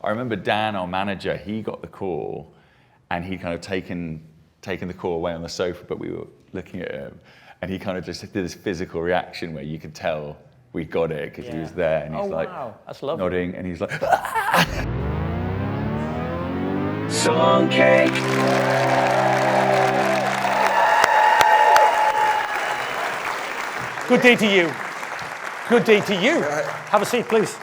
I remember Dan, our manager, he got the call, and he kind of taken the call away on the sofa, but we were looking at him, and he kind of just did this physical reaction where you could tell we got it because he was there, and he's like That's lovely. nodding, and he's like, Song cake. Good day to you. Good day to you. Have a seat, please.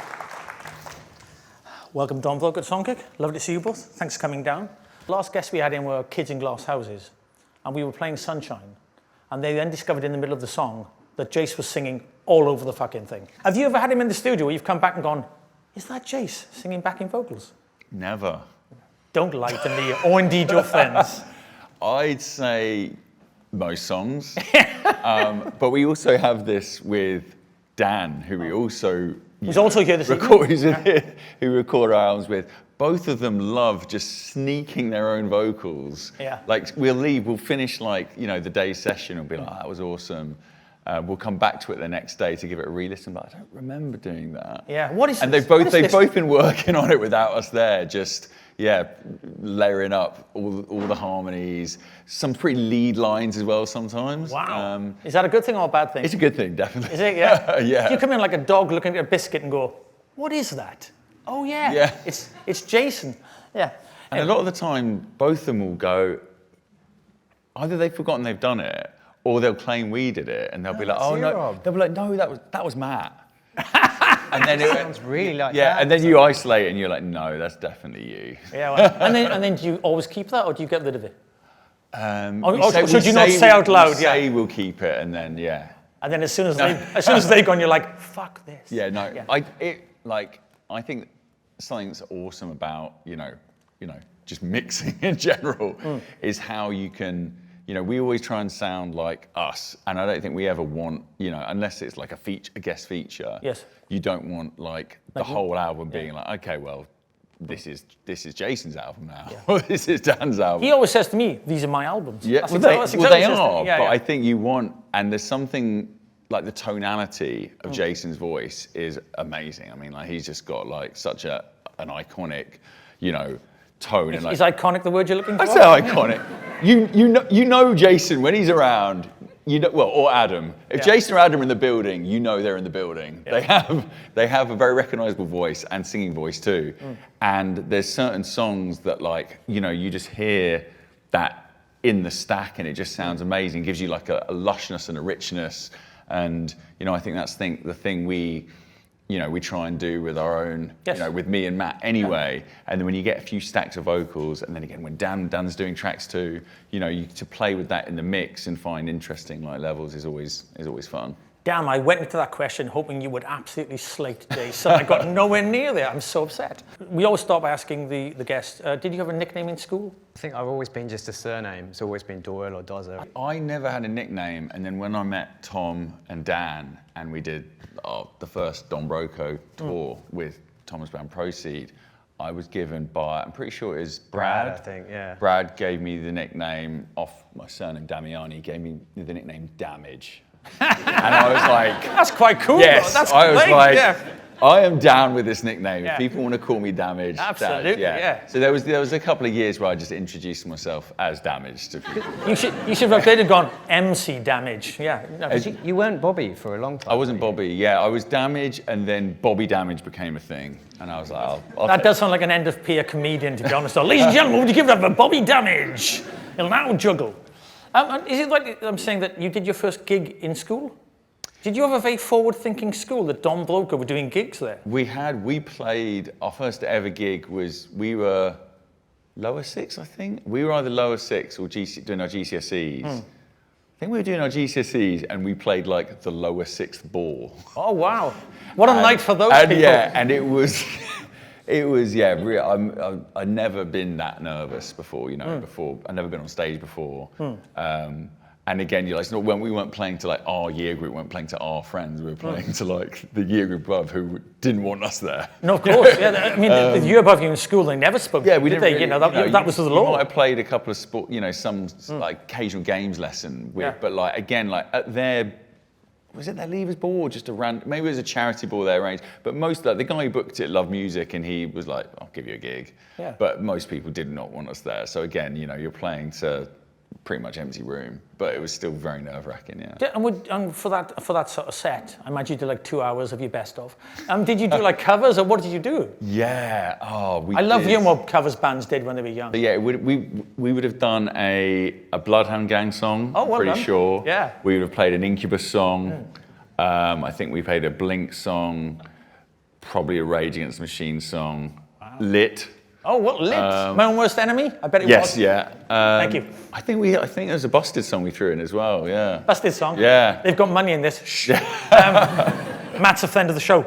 Welcome, donbroco at Songcake. Lovely to see you both. Thanks for coming down. Last guests we had in were kids in glass houses, and we were playing Sunshine, and they then discovered in the middle of the song that Jace was singing all over the fucking thing. Have you ever had him in the studio where you've come back and gone, is that Jace singing backing vocals? never. Don't lie to me, or indeed your friends. I'd say most songs, but we also have this with Dan, who we also He's also here this evening. Who record our albums with. Both of them love just sneaking their own vocals. Yeah. Like we'll leave, we'll finish like, you know, the day's session and be like, oh, that was awesome. We'll come back to it the next day to give it a re-listen, but I don't remember doing that. Yeah, what is And this? they've both been working on it without us there, just, yeah, layering up all the harmonies, some pretty lead lines as well sometimes. Wow. Is that a good thing or a bad thing? It's a good thing, definitely. Is it? Yeah. Yeah. Do you come in like a dog looking at a biscuit and go, what is that? Oh yeah. Yeah. It's Jason. Yeah. And a lot of the time, both of them will go, either they've forgotten they've done it, or they'll claim we did it, and they'll be like, "Oh no," they'll be like, "No, that was Matt." And then it sounds really like yeah, that. and then you isolate, and you're like, "No, that's definitely you." Yeah. Well, and then do you always keep that, or do you get rid of it? Should you not say out loud? We say we'll keep it, and then yeah. And then as soon as they've gone, you're like, "Fuck this." Yeah, no. Yeah. I think something that's awesome about you know just mixing in general is how you can. You know, we always try and sound like us, and I don't think we ever want, you know, unless it's like a guest feature. Yes. You don't want like the whole album being like, okay, well, this is Jason's album now, or this is Dan's album. He always says to me, "These are my albums." Yeah, That's well, exactly they what he says to are, me. Yeah, but yeah. I think you want, and there's something like the tonality of Jason's voice is amazing. I mean, like he's just got like such an iconic, you know, tone. And like, is iconic the word you're looking for? I say iconic. You know Jason when he's around. You know, well, or Adam. If Jason or Adam are in the building, you know they're in the building. Yeah. They have a very recognizable voice and singing voice too. And there's certain songs that like, you know, you just hear that in the stack and it just sounds amazing. It gives you like a lushness and a richness. And, you know, I think that's the thing we try and do with our own, you know, with me and Matt anyway. And then when you get a few stacks of vocals, and then again when Dan's doing tracks too, you know, to play with that in the mix and find interesting like levels is always fun. Damn, I went into that question hoping you would absolutely slate Jason. I got nowhere near there. I'm so upset. We always start by asking the guest, did you have a nickname in school? I think I've always been just a surname. It's always been Doyle or Dozzo. I never had a nickname, and then when I met Tom and Dan, and we did the first donbroco tour with Thomas band Proceed, I was given by, I'm pretty sure it was Brad. I think, yeah. Brad gave me the nickname off my surname Damiani, gave me the nickname Damage. And I was like, that's quite cool. Yes, That's I was great. like, I am down with this nickname. If people want to call me Damage, absolutely, yeah. So there was a couple of years where I just introduced myself as Damage to people. You should have updated and gone MC Damage. Yeah. No, you weren't Bobby for a long time. I wasn't Bobby. Yeah, I was Damage, and then Bobby Damage became a thing, and I was like, that does sound like an end of peer comedian, to be honest. So, ladies and gentlemen, would you give that for Bobby Damage? He'll now juggle. Is it like I'm saying that you did your first gig in school? Did you have a very forward-thinking school that donbroco were doing gigs there? We played, our first ever gig we were lower six, I think. We were either lower six or doing our GCSEs. I think we were doing our GCSEs and we played like the lower sixth ball. Oh, wow. What a night for those people. Yeah, and it was, I'd never been that nervous before, you know, I'd never been on stage before. And again, you're like, when we weren't playing to like our year group, we weren't playing to our friends, we were playing to like the year group above who didn't want us there. No, of course. Yeah, I mean, the year above you in school, they never spoke. Yeah, we did didn't. They? Really, that was the law. You might have played a couple of sport, you know, some like occasional games lesson with, but like again, like at their was it their Leavers ball or just a maybe it was a charity ball they arranged, but most the guy who booked it loved music and he was like, I'll give you a gig. Yeah. But most people did not want us there. So again, you know, you're playing to pretty much empty room, but it was still very nerve-wracking, yeah. And for that sort of set, I imagine you did like 2 hours of your best of. Did you do like covers or what did you do? Yeah, I love hearing what covers bands did when they were young. But yeah, we would have done a Bloodhound Gang song, well pretty done. sure. Yeah. We would have played an Incubus song. I think we played a Blink song, probably a Rage Against the Machine song. Wow. Lit. Oh, what, Lit? My Own Worst Enemy? I bet it was. Yes, yeah. Thank you. I think there's a Busted song we threw in as well, yeah. Busted song? Yeah. They've got money in this. Shh. Matt's a friend of the show.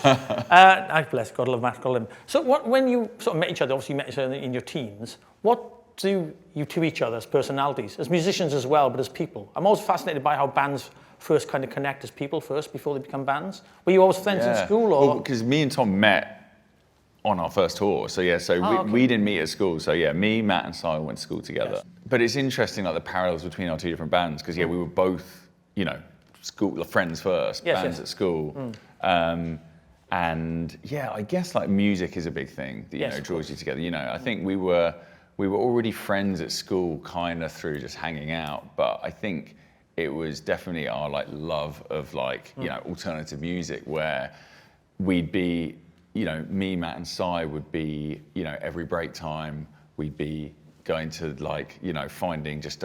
Bless, God love Matt, God love him. So when you sort of met each other, obviously you met each other in your teens, what do you to each other as personalities, as musicians as well, but as people? I'm always fascinated by how bands first kind of connect as people first before they become bands. Were you always friends in school? Or? Well, because me and Tom met on our first tour. So yeah, we didn't meet at school. So yeah, me, Matt and Si went to school together. Yes. But it's interesting, like the parallels between our two different bands, because yeah, we were both, you know, school friends first, bands at school. And yeah, I guess like music is a big thing that, you know, draws you together. You know, I think we were already friends at school kind of through just hanging out, but I think it was definitely our like love of like, you know, alternative music where we'd be, you know, me, Matt and Si would be, you know, every break time we'd be going to like, you know, finding just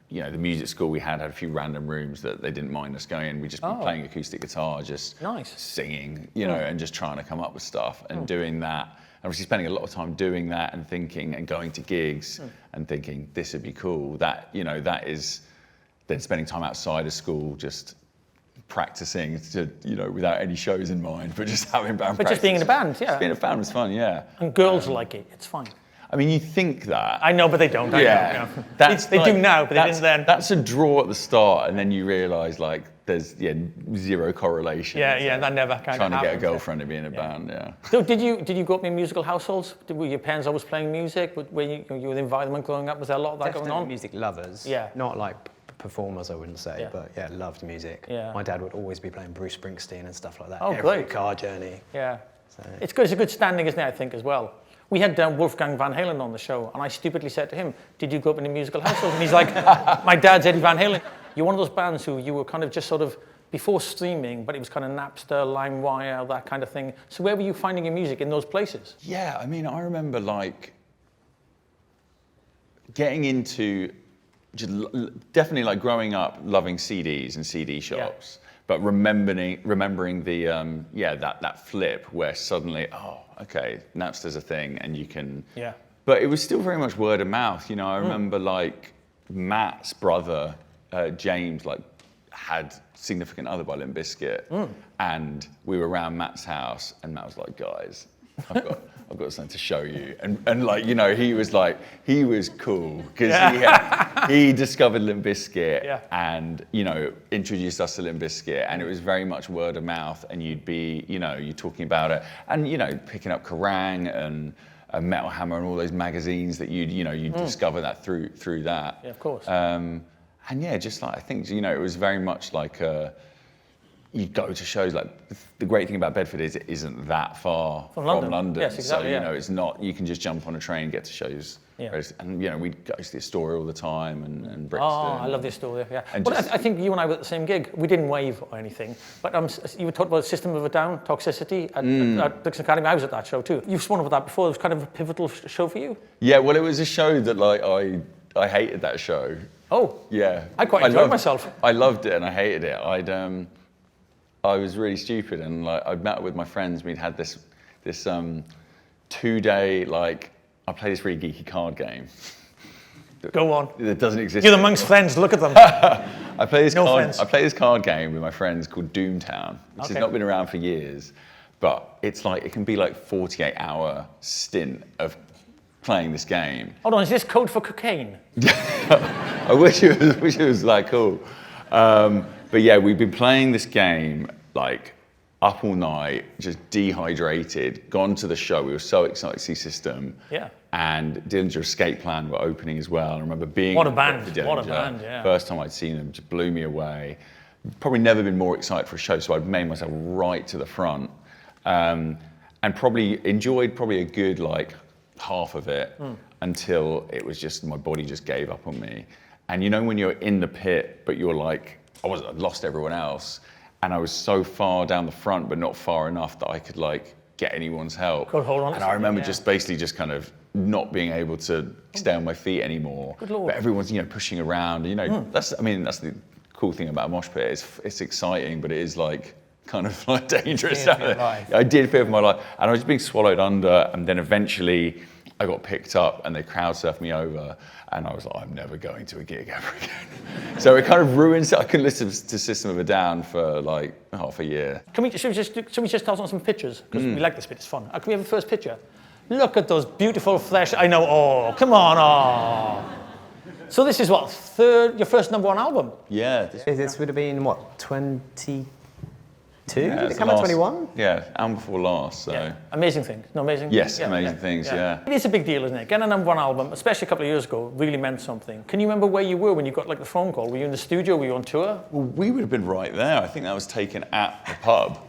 you know, the music school we had a few random rooms that they didn't mind us going in. We'd just be playing acoustic guitar, just singing, you know, and just trying to come up with stuff and doing that. And obviously spending a lot of time doing that and thinking and going to gigs and thinking this would be cool. That, you know, that is then spending time outside of school just practicing to, you know, without any shows in mind, but just having band practice. But just being in a band, yeah. Just being in a band was fun, yeah. And girls like it, it's fine. I mean, you think that. I know, but they don't. Yeah. I know. They do now, but they didn't then. That's a draw at the start, and then you realise, like, there's zero correlation. Yeah, that never kind of Trying to happens, get a girlfriend to be in a band, yeah. So did you grow up in musical households? Were your parents always playing music? Were you in the environment growing up? Was there a lot of that Definitely going on? music lovers. Yeah. Not like performers, I wouldn't say, but yeah, loved music. Yeah. My dad would always be playing Bruce Springsteen and stuff like that. Oh, Every great. car journey. Yeah. So. It's good. It's a good standing, isn't it, I think, as well. We had Wolfgang Van Halen on the show, and I stupidly said to him, did you grow up in a musical household? And he's like, my dad's Eddie Van Halen. You're one of those bands who you were kind of just sort of, before streaming, but it was kind of Napster, LimeWire, that kind of thing. So where were you finding your music in those places? Yeah, I mean, I remember like getting into, just definitely like growing up loving CDs and CD shops, but remembering the, that flip where suddenly, oh, okay, Napster's a thing and you can, but it was still very much word of mouth. You know, I remember like Matt's brother, James, like had Significant Other by Limp Bizkit, and we were around Matt's house and Matt was like, guys, I've got something to show you. And like, you know, he was cool because he discovered Limp Bizkit and, you know, introduced us to Limp Bizkit, and it was very much word of mouth, and you'd be, you know, you're talking about it and, you know, picking up Kerrang and Metal Hammer and all those magazines that you'd discover that through that. Yeah, of course. And yeah, just like, I think, you know, it was very much like you go to shows, like the great thing about Bedford is it isn't that far from London. Yes, exactly, so, you know, it's not, you can just jump on a train and get to shows. Yeah. And, you know, we'd go to the Astoria all the time and Brixton. Oh, I love the Astoria, yeah. Well, I think you and I were at the same gig. We didn't wave or anything, but you were talking about System of a Down, Toxicity at Brixton Academy. I was at that show too. You've spoken about that before. It was kind of a pivotal show for you. Yeah, well, it was a show that like I hated that show. Oh. Yeah. I quite enjoyed myself. I loved it and I hated it. I was really stupid, and like I'd met with my friends. We'd had this 2-day, like, I play this really geeky card game. Go on. That doesn't exist. You're amongst friends. Look at them. I play this card game with my friends called Doomtown, which has not been around for years, but it's like it can be like 48-hour stint of playing this game. Hold on, is this code for cocaine? I wish it was like cool. But yeah, we've been playing this game like up all night, just dehydrated, gone to the show. We were so excited to see System. Yeah. And Dillinger Escape Plan were opening as well. I remember being What a band, yeah. First time I'd seen them, just blew me away. probably never been more excited for a show, so I'd made myself right to the front, and probably enjoyed a good like half of it until it was just my body just gave up on me. And you know when you're in the pit, but you're like, I'd lost everyone else, and I was so far down the front, but not far enough that I could like get anyone's help. God, hold on. And I remember just basically just kind of not being able to stay on my feet anymore. Good Lord. But everyone's pushing around. That's the cool thing about a mosh pit. It's exciting, but it is like kind of like dangerous. I did fear for my life, and I was being swallowed under, and then eventually I got picked up and they crowd surfed me over, and I was like, I'm never going to a gig ever again. So it kind of ruins it. I couldn't listen to System of a Down for like half a year. Should we just start on some pictures? Because we like this bit, it's fun. Can we have a first picture? Look at those beautiful flesh. I know, oh, come on, oh. So this is what, your first #1 album? Yeah. This would have been, what, 22? Yeah, Did it come out 21? Yeah, album before last, so. Yeah. Amazing thing, no amazing? Yes, amazing things, yeah. It is a big deal, isn't it? Getting a #1 album, especially a couple of years ago, really meant something. Can you remember where you were when you got like the phone call? Were you in the studio? Were you on tour? Well, we would have been right there. I think that was taken at the pub.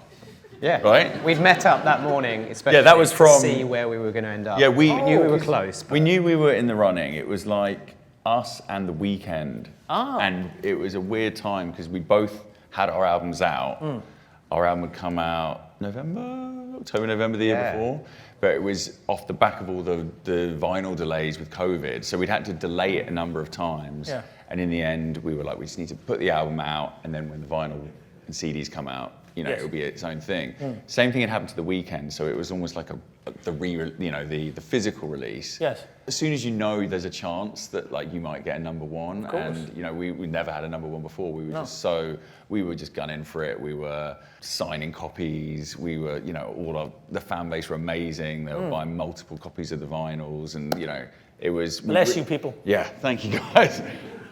Yeah. Right? We'd met up that morning, especially that was from, to see where we were going to end up. Yeah, we knew we were close. We knew we were in the running. It was like us and The Weeknd. Ah. And it was a weird time because we both had our albums out. Our album would come out October, November the year before. But it was off the back of all the vinyl delays with COVID. So we'd had to delay it a number of times. Yeah. And in the end, we were like, we just need to put the album out, and then when the vinyl and CDs come out, it'll be its own thing. Same thing had happened to The Weeknd, so it was almost like the physical release. Yes. As soon as you know there's a chance that like you might get a #1, and we never had a #1 before. We were we were just gunning for it. We were signing copies. We were, the fan base were amazing. They were buying multiple copies of the vinyls, and it was. Bless you people. Yeah, thank you guys.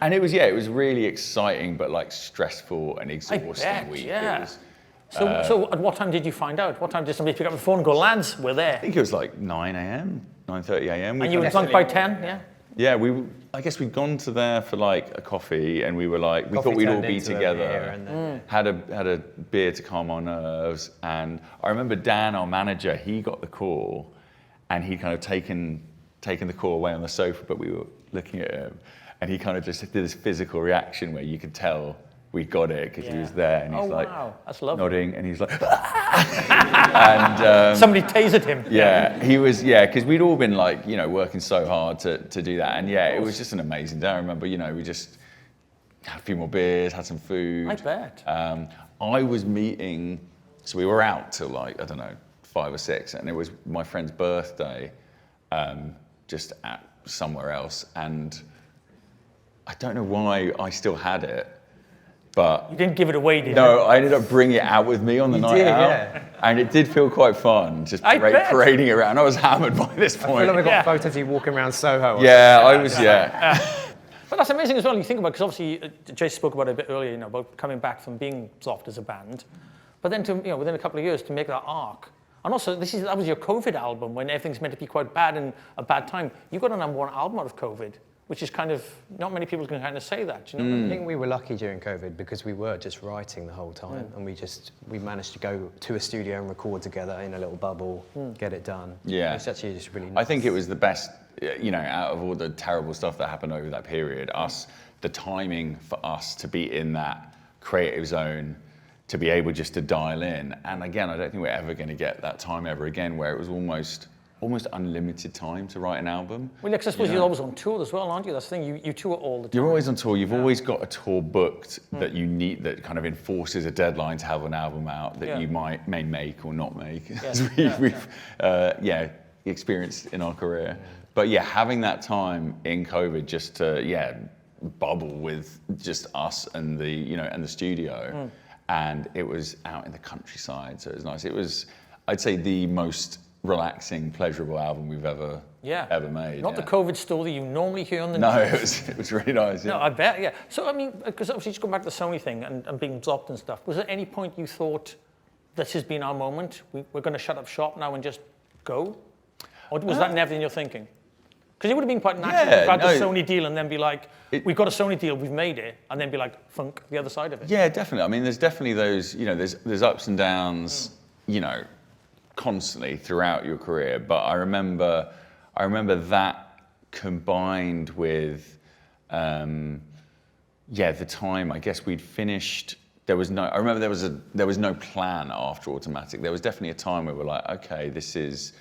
And it was really exciting, but like stressful and exhausting week. Yeah. It was, so at what time did you find out? What time did somebody pick up the phone and go, lads, we're there? I think it was like 9 a.m., 9:30 a.m. And you were drunk by 10, yeah? Yeah, I guess we'd gone to there for like a coffee, and we were like, we thought we'd all be together. Had a beer to calm our nerves, and I remember Dan, our manager, he got the call, and he'd kind of taken the call away on the sofa, but we were looking at him, and he kind of just did this physical reaction where you could tell we got it because he was there, and he's like that's lovely. nodding, and he's like, and somebody tasered him. Yeah, he was. Yeah, because we'd all been like, working so hard to do that, and it was just an amazing day. I remember, we just had a few more beers, had some food. I bet. I was meeting, so we were out till like 5 or 6, and it was my friend's birthday, just at somewhere else, and I don't know why I still had it. But you didn't give it away, did you? No, I ended up bringing it out with me on the night out, and it did feel quite fun, just parading around. I was hammered by this point. I feel like we got photos of you walking around Soho. Yeah, I was. But that's amazing as well. You think about, because obviously Jason spoke about it a bit earlier, about coming back from being soft as a band, but then to within a couple of years to make that arc. And also, that was your COVID album when everything's meant to be quite bad and a bad time. You got a #1 album out of COVID. Which is kind of, not many people can kind of say that, do you know? I think we were lucky during COVID because we were just writing the whole time, and we managed to go to a studio and record together in a little bubble, get it done. Yeah. It's actually just really nice. I think it was the best, out of all the terrible stuff that happened over that period, the timing for us to be in that creative zone, to be able just to dial in. And again, I don't think we're ever going to get that time ever again where it was almost unlimited time to write an album. Well, because I suppose you're always on tour as well, aren't you? That's the thing, you tour all the time. You're always on tour. You've always got a tour booked that you need, that kind of enforces a deadline to have an album out that you may make or not make, as we've experienced in our career. But having that time in COVID just to bubble with just us and the studio, and it was out in the countryside, so it was nice. It was, I'd say, the most relaxing, pleasurable album we've ever made. Not the COVID story you normally hear on the news. No, it was really nice. No, I bet, yeah. So, I mean, because obviously just going back to the Sony thing and being dropped and stuff, was there any point you thought, this has been our moment, we're going to shut up shop now and just go? Or was that never in your thinking? Because it would have been quite natural to have had the no, Sony deal and then be like, we've got a Sony deal, we've made it, and then be like, funk the other side of it. Yeah, definitely. I mean, there's definitely those, you know, there's ups and downs, you know, constantly throughout your career. But I remember that combined with, the time, I guess we'd finished, I remember there was no plan after Automatic. There was definitely a time where we're like, okay, this is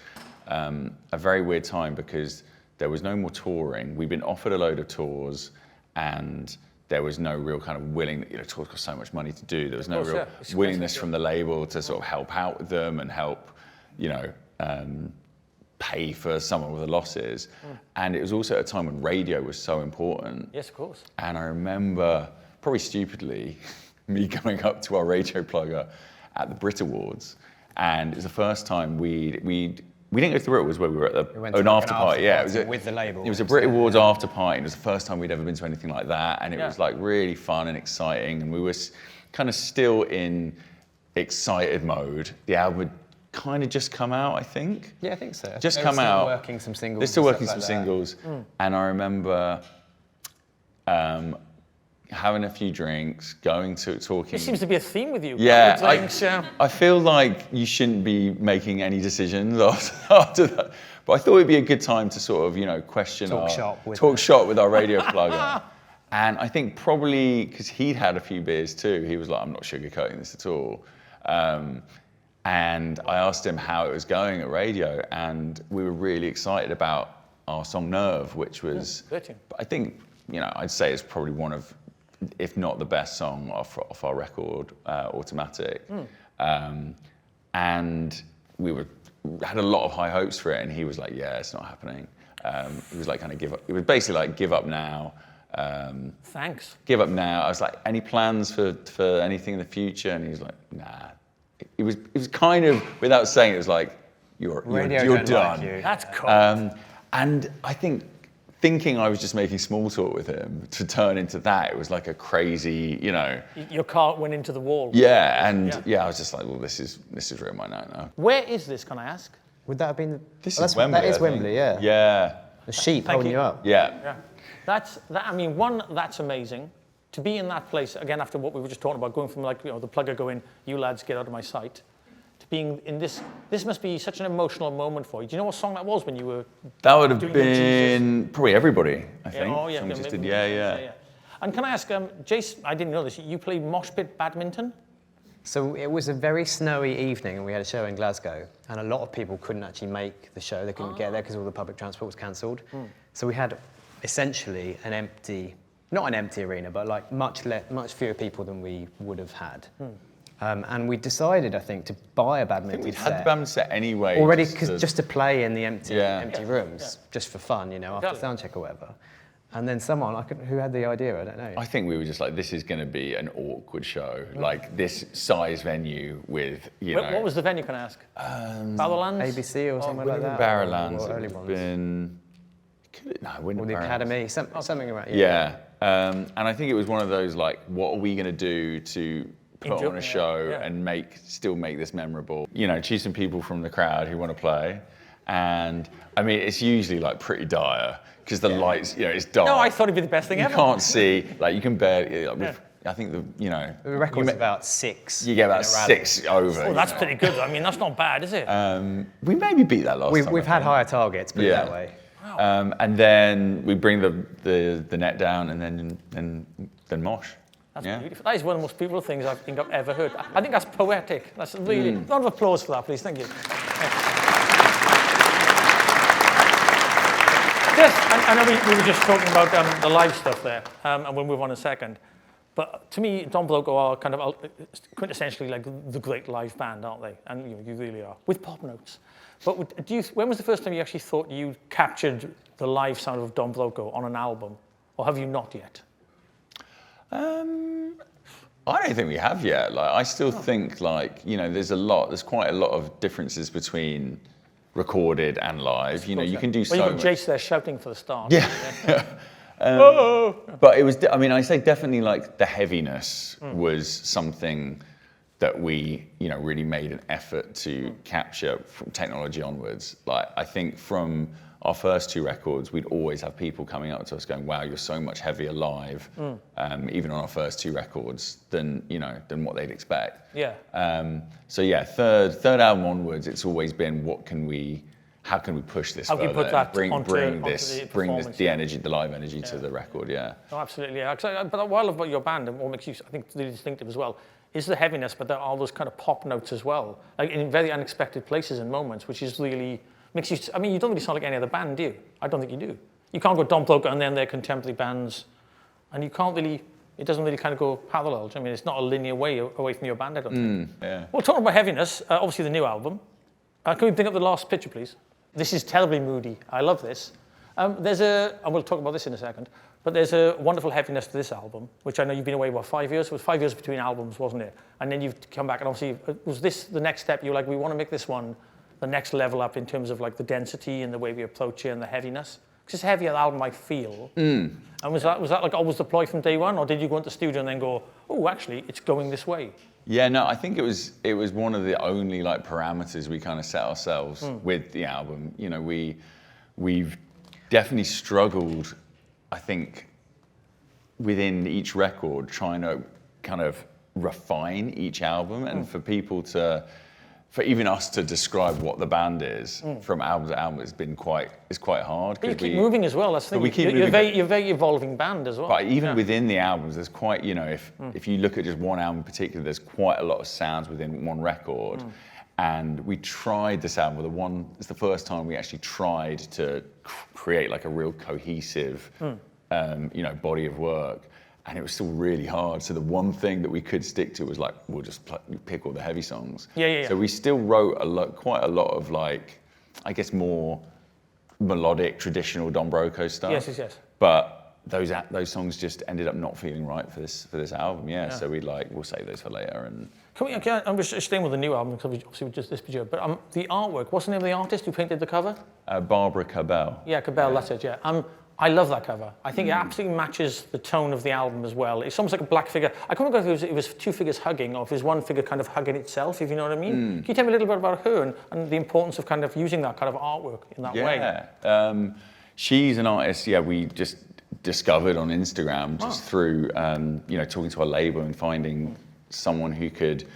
a very weird time because there was no more touring. We'd been offered a load of tours and there was no real kind of tours cost so much money to do. There was no real willingness from the label to sort of help out with them and help, pay for some of the losses. And it was also at a time when radio was so important. Yes, of course. And I remember, probably stupidly, me going up to our radio plugger at the Brit Awards. And it was the first time we didn't go to the Brit Awards where we were at an after party. Yeah, it was with the label. It was a Brit Awards after party, and it was the first time we'd ever been to anything like that. And it was like really fun and exciting. And we were kind of still in excited mode. The album had kind of just come out, I think. Yeah, I think so. Just come out. They're still working some singles. They're still working some singles. And I remember having a few drinks, talking. It seems to be a theme with you. Yeah, I feel like you shouldn't be making any decisions after that. But I thought it'd be a good time to sort of, question talk shop with our radio plugger. And I think probably because he'd had a few beers too, he was like, I'm not sugarcoating this at all. And I asked him how it was going at radio, and we were really excited about our song Nerve, which was, I think, I'd say it's probably one of, if not the best song off our record, Automatic. And we had a lot of high hopes for it, and he was like, yeah, it's not happening. He was like, kind of give up. It was basically like, give up now. Thanks. Give up now. I was like, any plans for anything in the future? And he was like, nah. It was kind of, without saying it, was like, you're done. Like you. That's cool. And I think, thinking I was just making small talk with him to turn into that, it was like a crazy, Your car went into the wall. Yeah, and I was just like, well, this is real my night now. Where is this, can I ask? Would that have been? This is Wembley. That is Wembley, yeah. Yeah. The sheep holding you up. Yeah. That's amazing. To be in that place, again, after what we were just talking about, going from the plugger going, you lads, get out of my sight, to being in this must be such an emotional moment for you. Do you know what song that was when you were That would have been probably Everybody, I think. Yeah. And can I ask, Jace, I didn't know this, you play mosh pit badminton? So it was a very snowy evening and we had a show in Glasgow and a lot of people couldn't actually make the show. They couldn't get there because all the public transport was cancelled. So we had essentially not an empty arena, but like much fewer people than we would have had. And we decided, I think, to buy a badminton set. We'd had the badminton set anyway. Already, just to play in the empty rooms, just for fun, after sound check or whatever. And then someone, who had the idea, I don't know. I think we were just like, this is going to be an awkward show. Like this size venue with, What was the venue, can I ask? Barrowlands? ABC or something like that? Barrowlands. It would have been... Or the Academy, something around. Yeah. And I think it was one of those like, what are we going to do to put on a show and still make this memorable? Choose some people from the crowd who want to play. And I mean, it's usually like pretty dire because the lights, it's dark. No, I thought it'd be the best thing ever. You can't see, like you can barely, I think the record's about 6. You get about 6 over. Oh, that's pretty good. I mean, that's not bad, is it? We maybe beat that last time. We've had higher targets, put it that way. Wow. And then we bring the net down and then mosh. That's beautiful. That is one of the most beautiful things I think I've ever heard. I think that's poetic. That's really, a round of applause for that, please. Thank you. Yes, I know we were just talking about the live stuff there, and we'll move on in a second. But to me, donbroco are kind of quintessentially like the great live band, aren't they? And you really are, with pop notes. But when was the first time you actually thought you captured the live sound of donbroco on an album? Or have you not yet? I don't think we have yet. Like, I still think there's quite a lot of differences between recorded and live. You can do so much. Well, you've got Jace there shouting for the start. Yeah. But it was, I say definitely like the heaviness was something that we, really made an effort to capture from technology onwards. Like, I think from our first 2 records, we'd always have people coming up to us going, wow, you're so much heavier live, even on our first 2 records than what they'd expect. Yeah. So yeah, third album onwards, it's always been how can we push this How can further? you put that bring onto the energy, the live energy to the record, yeah. Oh, absolutely, yeah. But what I love about your band, and what makes you, I think, really distinctive as well, is the heaviness, but there are all those kind of pop notes as well, like in very unexpected places and moments, which is really, makes you, I mean, you don't really sound like any other band, do you? I don't think you do. You can't go donbroco and then they're contemporary bands, and you can't really, it doesn't really kind of go parallel. I mean, it's not a linear way away from your band, I don't think. Yeah. Well, talking about heaviness, obviously the new album. Can we bring up the last picture, please? This is terribly moody. I love this. And we'll talk about this in a second, but there's a wonderful heaviness to this album, which I know you've been away, 5 years? It was 5 years between albums, wasn't it? And then you've come back, and obviously, was this the next step? You were like, we want to make this one the next level up in terms of like the density and the way we approach it and the heaviness? Because it's a heavier album, I feel. And was that like always the ploy from day one, or did you go into the studio and then go, oh, actually, it's going this way? Yeah, no, I think it was one of the only like parameters we kind of set ourselves with the album. You know, we've definitely struggled, I think, within each record, trying to kind of refine each album, and for people for even us to describe what the band is from album to album, it's quite hard. But you keep moving as well. That's the thing. You're a very evolving band as well. But even within the albums, there's quite, if you look at just one album in particular, there's quite a lot of sounds within one record. And we tried this album, it's the first time we actually tried to create like a real cohesive, body of work. And it was still really hard. So the one thing that we could stick to was like, we'll just pick all the heavy songs. Yeah. So we still wrote quite a lot of like, I guess more melodic, traditional donbroco stuff. Yes. But those songs just ended up not feeling right for this album. Yeah. So we'll save those for later. And I'm just staying with the new album because obviously we just this video. But the artwork, what's the name of the artist who painted the cover? Barbara Cabell. Yeah, Cabell. That's it. Yeah. I love that cover. I think it absolutely matches the tone of the album as well. It's almost like a black figure. I can't remember if it was 2 figures hugging or if it was one figure kind of hugging itself, if you know what I mean. Can you tell me a little bit about her and the importance of kind of using that kind of artwork in that way? Yeah. She's an artist, we just discovered on Instagram just through, talking to our label and finding someone who could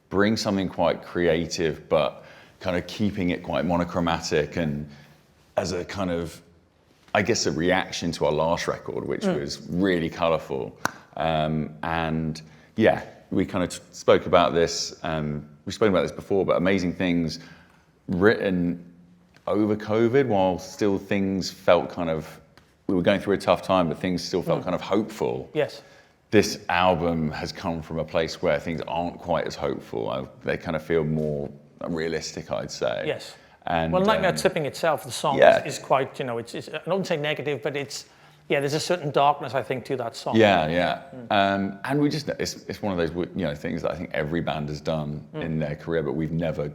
bring something quite creative but kind of keeping it quite monochromatic, and as a kind of, I guess, a reaction to our last record, which was really colourful. And yeah, we kind of spoke about this, we've spoken about this before, but amazing things written over COVID while still things felt kind of, we were going through a tough time, but things still felt kind of hopeful. Yes. This album has come from a place where things aren't quite as hopeful. They kind of feel more realistic, I'd say. Yes. And, well, Nightmare Tipping itself, the song, is quite, it's I don't say negative, but there's a certain darkness, I think, to that song. Yeah. And we just, it's one of those, things that I think every band has done in their career, but we've never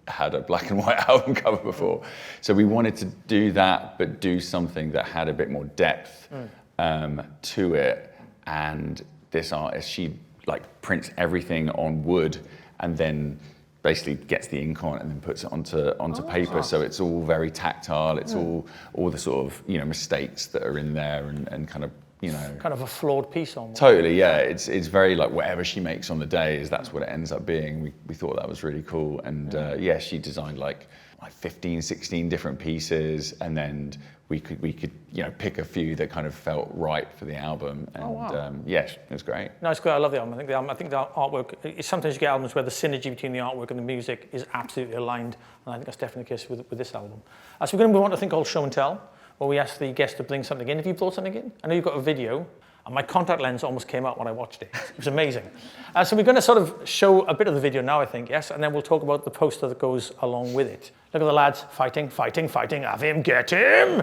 had a black and white album cover before. So we wanted to do that, but do something that had a bit more depth to it. And this artist, she like prints everything on wood and then basically gets the ink on it and then puts it onto paper. So it's all very tactile. It's all the sort of, mistakes that are in there and kind of, kind of a flawed piece almost. Totally, yeah. It's very like whatever she makes on the day that's what it ends up being. We thought that was really cool. And she designed like 15, 16 different pieces, and then we could pick a few that kind of felt right for the album. And it was great. No, it's great. I love the album. I think the artwork, sometimes you get albums where the synergy between the artwork and the music is absolutely aligned, and I think that's definitely the case with this album. So we're going to move on to a thing called Show and Tell, where we ask the guest to bring something in. Have you brought something in? I know you've got a video, and my contact lens almost came out when I watched it. It was amazing. So we're going to sort of show a bit of the video now, I think, yes, and then we'll talk about the poster that goes along with it. Look at the lads fighting. Have him, get him!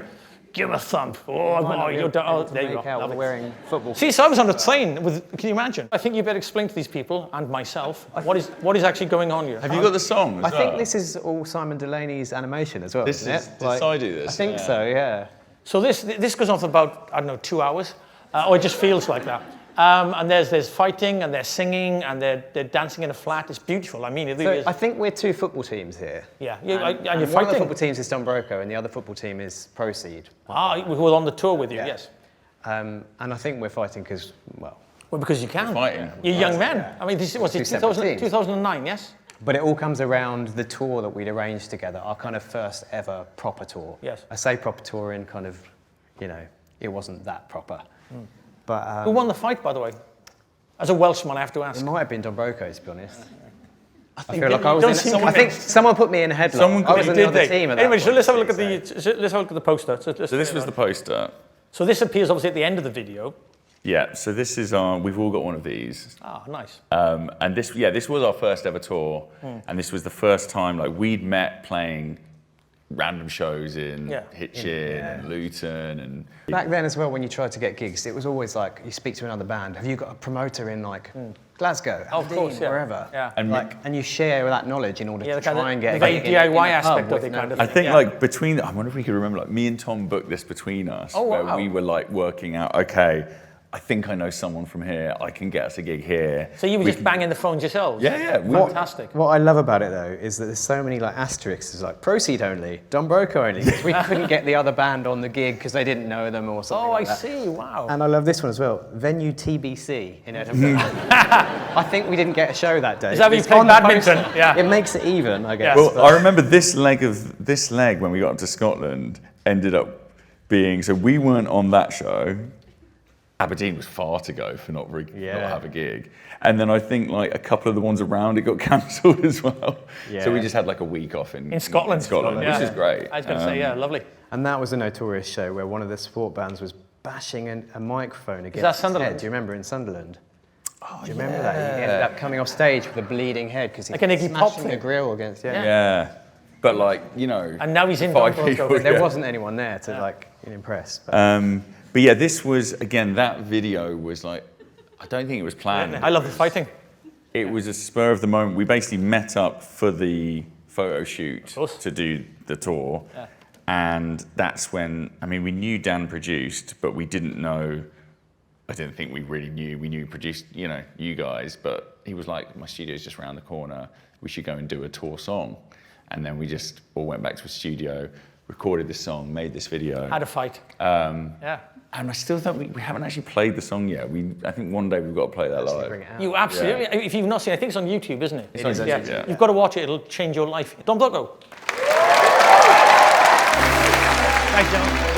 Give him a thump. You're done. Oh, there you go. Wearing football. See, so I was on a train can you imagine? I think you better explain to these people and myself what is actually going on here. Have you got the song? I think this is all Simon Delaney's animation as well. Did I do this? I think so, yeah. So this goes on for about, 2 hours, or it just feels like that. And there's fighting, and they're singing, and they're dancing in a flat. It's beautiful. I mean, it really is. I think we're two football teams here. Yeah, And you're one of the fighting. football teams is donbroco, and the other football team is Proceed. Who was on the tour with you, Yeah. yes. And I think we're fighting because, well, Because you can. Fighting. You're young men. I mean, this was Two separate teams. 2009, yes? but it all comes around the tour that we'd arranged together, our kind of first ever proper tour. Yes. I say proper tour in kind of, you know, it wasn't that proper. But Who won the fight, by the way? As a Welshman, I have to ask. it might have been donbroco, to be honest. I think feel like I was don't in. seem I think someone put me in a headlock. Someone I was in the Did other they? team at that Anyway, so point, let's have a look at so- let's have a look at the poster. So this was the poster. So this appears obviously at the end of the video. Yeah, so this is we've all got one of these. Ah, nice. And this was our first ever tour. And this was the first time, like, we'd met playing random shows in Yeah. Hitchin and Luton and... Back then as well, when you tried to get gigs, it was always like, you speak to another band, have you got a promoter in like Glasgow, Oh, of Aberdeen, course, yeah. wherever? Yeah. And you share that knowledge in order Yeah, to the kind try of and get the a gig DIY in a pub aspect of with the no- kind of I think Yeah. like between, I wonder if we could remember, like me and Tom booked this between us, Oh, where wow. we were like working out, okay, I think I know someone from here, I can get us a gig here. So you were just banging the phones yourselves? Yeah, yeah. Fantastic. What I love about it though is that there's so many like asterisks, like Proceed only, donbroco only, 'cause we couldn't get the other band on the gig because they didn't know them or something Oh, like I that. see. Wow. And I love this one as well, venue TBC in Edinburgh. I think we didn't get a show that day. Is that when you It's played on the badminton? poster. Yeah. It makes it even, I guess. Well, but- I remember this leg when we got up to Scotland ended up being, so we weren't on that show. Aberdeen was far to go for not have a gig. And then I think like a couple of the ones around it got cancelled as well. Yeah. So we just had like a week off in Scotland. which is great. I was going to say, yeah, lovely. And that was a notorious show where one of the support bands was bashing a microphone against that his Sunderland? head. Do you remember in Sunderland? Do you remember that? He ended up coming off stage with a bleeding head because he Like an was Iggy Pop smashing the thing. grill against. Yeah. Yeah. But like, you know. And now he's in five donbroco. people, But There yeah. wasn't anyone there to like impress. But But yeah, this was, again, that video was like, I don't think it was planned. I love the fighting. It was a spur of the moment. We basically met up for the photo shoot course. to do the tour. Yeah. And that's when, I mean, we knew Dan produced, but we didn't know, I didn't think we really knew. We knew he produced, you know, you guys, but he was like, my studio's just around the corner. We should go and do a tour song. And then we just all went back to a studio, recorded this song, made this video. Had a fight. Yeah. And I still think we haven't actually played the song yet. I think one day we've got to play that live. bring it out. You absolutely, if you've not seen it, I think it's on YouTube, isn't it? It's on YouTube, yeah. You've got to watch it, it'll change your life. donbroco. Thanks, John.